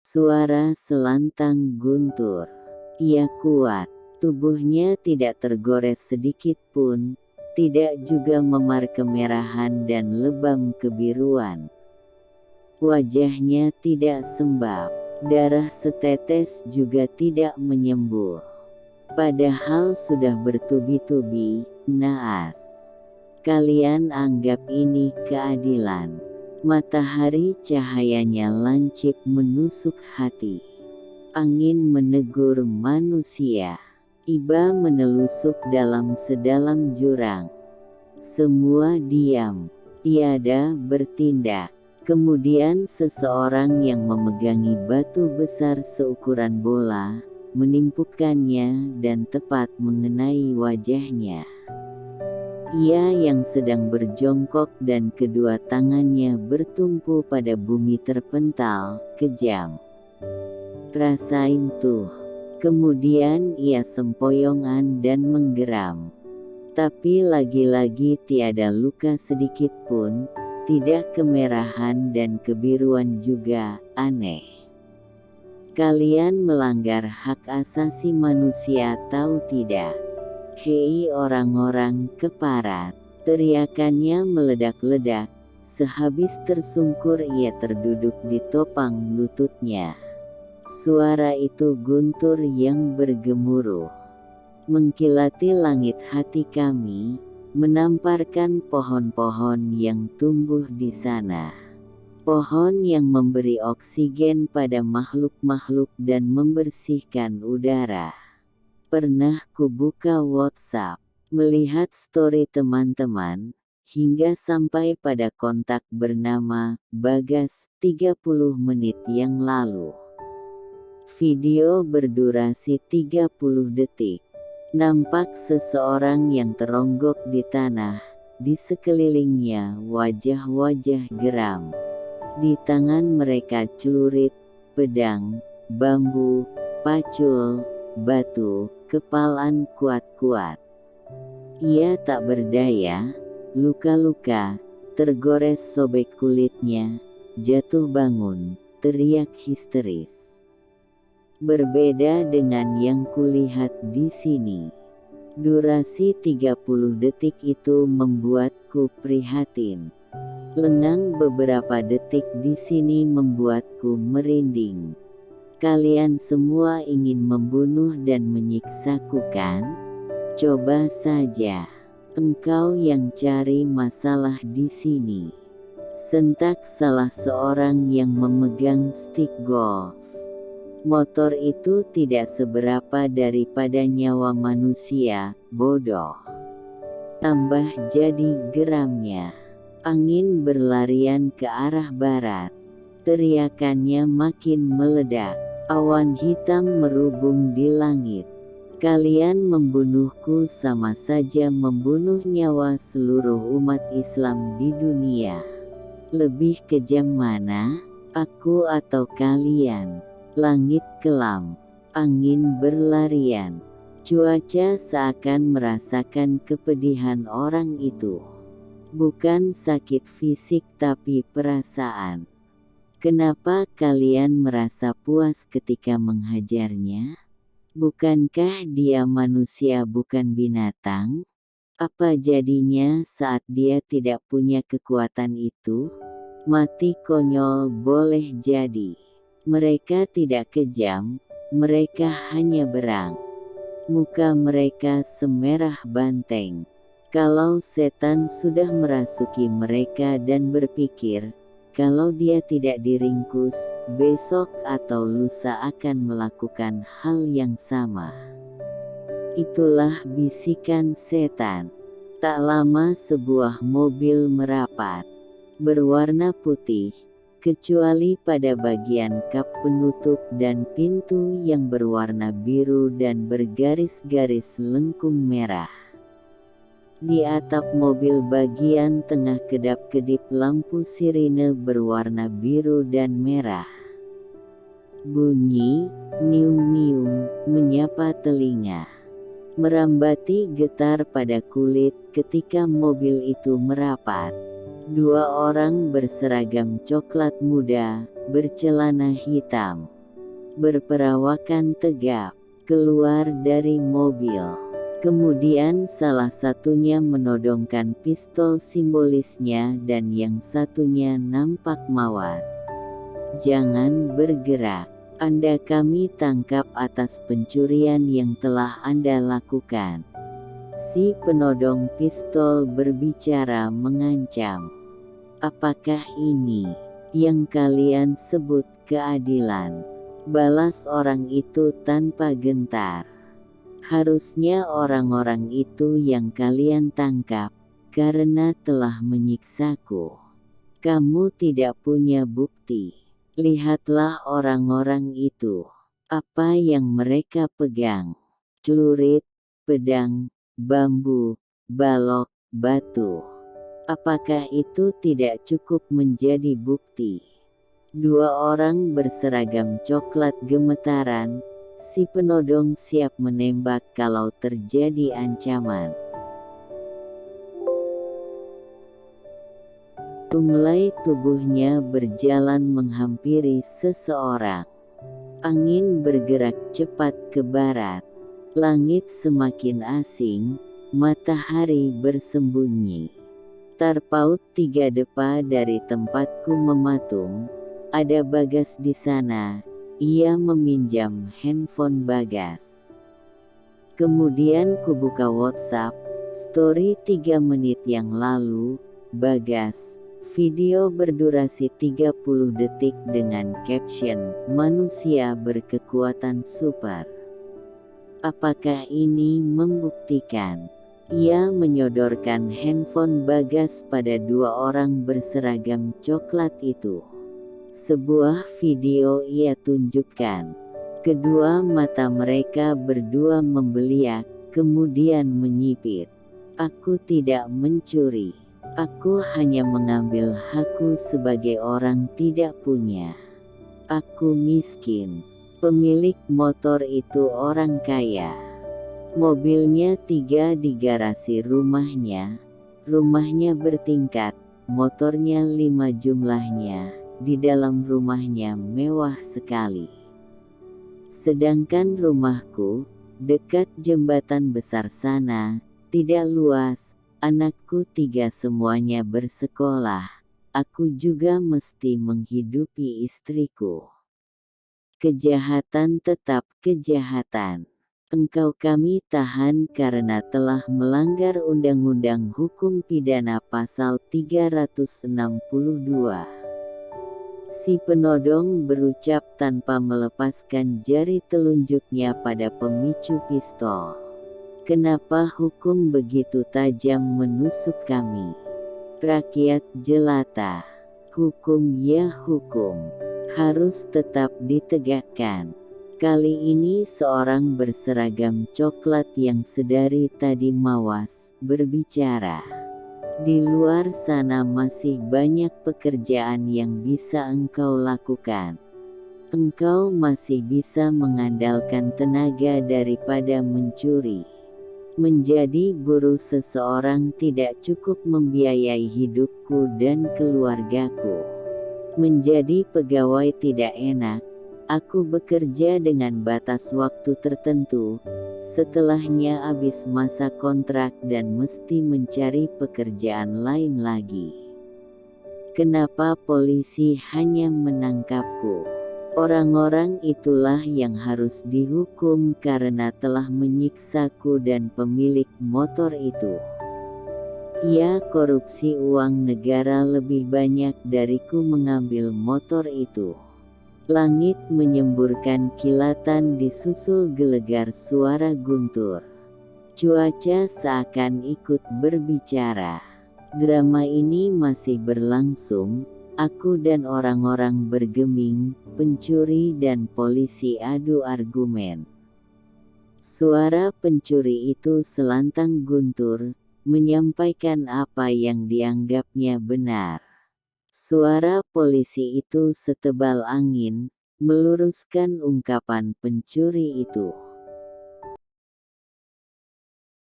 Suara selantang guntur. Ia kuat, tubuhnya tidak tergores sedikit pun, tidak juga memar kemerahan dan lebam kebiruan. Wajahnya tidak sembab, darah setetes juga tidak menyembur. Padahal sudah bertubi-tubi, naas. Kalian anggap ini keadilan. Matahari cahayanya lancip menusuk hati. Angin menegur manusia. Iba menelusup dalam sedalam jurang. Semua diam, tiada bertindak. Kemudian seseorang yang memegangi batu besar seukuran bola, menimpukannya dan tepat mengenai wajahnya. Ia yang sedang berjongkok dan kedua tangannya bertumpu pada bumi terpental, kejam. Rasain tuh. Kemudian ia sempoyongan dan menggeram. Tapi lagi-lagi tiada luka sedikit pun, tidak kemerahan dan kebiruan juga, aneh. Kalian melanggar hak asasi manusia tahu tidak? Hei orang-orang keparat, teriakannya meledak-ledak, sehabis tersungkur ia terduduk di topang lututnya. Suara itu guntur yang bergemuruh, mengkilati langit hati kami, menamparkan pohon-pohon yang tumbuh di sana. Pohon yang memberi oksigen pada makhluk-makhluk dan membersihkan udara. Pernah kubuka WhatsApp, melihat story teman-teman, hingga sampai pada kontak bernama Bagas 30 menit yang lalu. Video berdurasi 30 detik. Nampak seseorang yang teronggok di tanah, di sekelilingnya wajah-wajah geram. Di tangan mereka celurit, pedang, bambu, pacul, batu, kepalan kuat-kuat. Ia tak berdaya, luka-luka, tergores sobek kulitnya, jatuh bangun, teriak histeris. Berbeda dengan yang kulihat di sini. Durasi 30 detik itu membuatku prihatin. Lengang beberapa detik di sini membuatku merinding. Kalian semua ingin membunuh dan menyiksaku kan? Coba saja. Engkau yang cari masalah di sini. Sentak salah seorang yang memegang stik golf. Motor itu tidak seberapa daripada nyawa manusia, bodoh. Tambah jadi geramnya. Angin berlarian ke arah barat. Teriakannya makin meledak. Awan hitam merubung di langit. Kalian membunuhku sama saja membunuh nyawa seluruh umat Islam di dunia. Lebih kejam mana? Aku atau kalian? Langit kelam. Angin berlarian. Cuaca seakan merasakan kepedihan orang itu. Bukan sakit fisik tapi perasaan. Kenapa kalian merasa puas ketika menghajarnya? Bukankah dia manusia bukan binatang? Apa jadinya saat dia tidak punya kekuatan itu? Mati konyol boleh jadi. Mereka tidak kejam, mereka hanya berang. Muka mereka semerah banteng. Kalau setan sudah merasuki mereka dan berpikir, kalau dia tidak diringkus, besok atau lusa akan melakukan hal yang sama. Itulah bisikan setan. Tak lama sebuah mobil merapat, berwarna putih, kecuali pada bagian kap penutup dan pintu yang berwarna biru dan bergaris-garis lengkung merah. Di atap mobil bagian tengah kedap-kedip lampu sirine berwarna biru dan merah. Bunyi, niung-niung, menyapa telinga. Merambati getar pada kulit ketika mobil itu merapat. Dua orang berseragam coklat muda, bercelana hitam, berperawakan tegap, keluar dari mobil. Kemudian salah satunya menodongkan pistol simbolisnya dan yang satunya nampak mawas. "Jangan bergerak. Anda kami tangkap atas pencurian yang telah Anda lakukan." Si penodong pistol berbicara mengancam. "Apakah ini yang kalian sebut keadilan?" balas orang itu tanpa gentar. "Harusnya orang-orang itu yang kalian tangkap, karena telah menyiksaku. Kamu tidak punya bukti. Lihatlah orang-orang itu. Apa yang mereka pegang? Celurit, pedang, bambu, balok, batu. Apakah itu tidak cukup menjadi bukti?" Dua orang berseragam coklat gemetaran. Si penodong siap menembak kalau terjadi ancaman. Mulai tubuhnya berjalan menghampiri seseorang. Angin bergerak cepat ke barat. Langit semakin asing, matahari bersembunyi. Terpaut 3 depa dari tempatku mematung. Ada Bagas di sana. Ia meminjam handphone Bagas. Kemudian kubuka WhatsApp, story 3 menit yang lalu, Bagas, video berdurasi 30 detik dengan caption, "Manusia berkekuatan super." Apakah ini membuktikan? Ia menyodorkan handphone Bagas pada dua orang berseragam coklat itu. Sebuah video ia tunjukkan. Kedua mata mereka berdua membeliak, kemudian menyipit. "Aku tidak mencuri. Aku hanya mengambil hakku sebagai orang tidak punya. Aku miskin. Pemilik motor itu orang kaya. Mobilnya 3 di garasi rumahnya. Rumahnya bertingkat, motornya 5 jumlahnya. Di dalam rumahnya mewah sekali. Sedangkan rumahku, dekat jembatan besar sana, tidak luas. Anakku 3 semuanya bersekolah. Aku juga mesti menghidupi istriku. Kejahatan tetap kejahatan. Engkau kami tahan karena telah melanggar Undang-Undang Hukum Pidana Pasal 362. Si penodong berucap tanpa melepaskan jari telunjuknya pada pemicu pistol. "Kenapa hukum begitu tajam menusuk kami? Rakyat jelata. Hukum ya hukum. Harus tetap ditegakkan." Kali ini seorang berseragam coklat yang sedari tadi mawas, berbicara. "Di luar sana masih banyak pekerjaan yang bisa engkau lakukan. Engkau masih bisa mengandalkan tenaga daripada mencuri. Menjadi buruh seseorang tidak cukup membiayai hidupku dan keluargaku. Menjadi pegawai tidak enak. Aku bekerja dengan batas waktu tertentu. Setelahnya habis masa kontrak dan mesti mencari pekerjaan lain lagi. Kenapa polisi hanya menangkapku? Orang-orang itulah yang harus dihukum karena telah menyiksaku dan pemilik motor itu. Ia korupsi uang negara lebih banyak dariku mengambil motor itu." Langit menyemburkan kilatan disusul gelegar suara guntur. Cuaca seakan ikut berbicara. Drama ini masih berlangsung. Aku dan orang-orang bergeming, pencuri dan polisi adu argumen. Suara pencuri itu selantang guntur, menyampaikan apa yang dianggapnya benar. Suara polisi itu setebal angin, meluruskan ungkapan pencuri itu.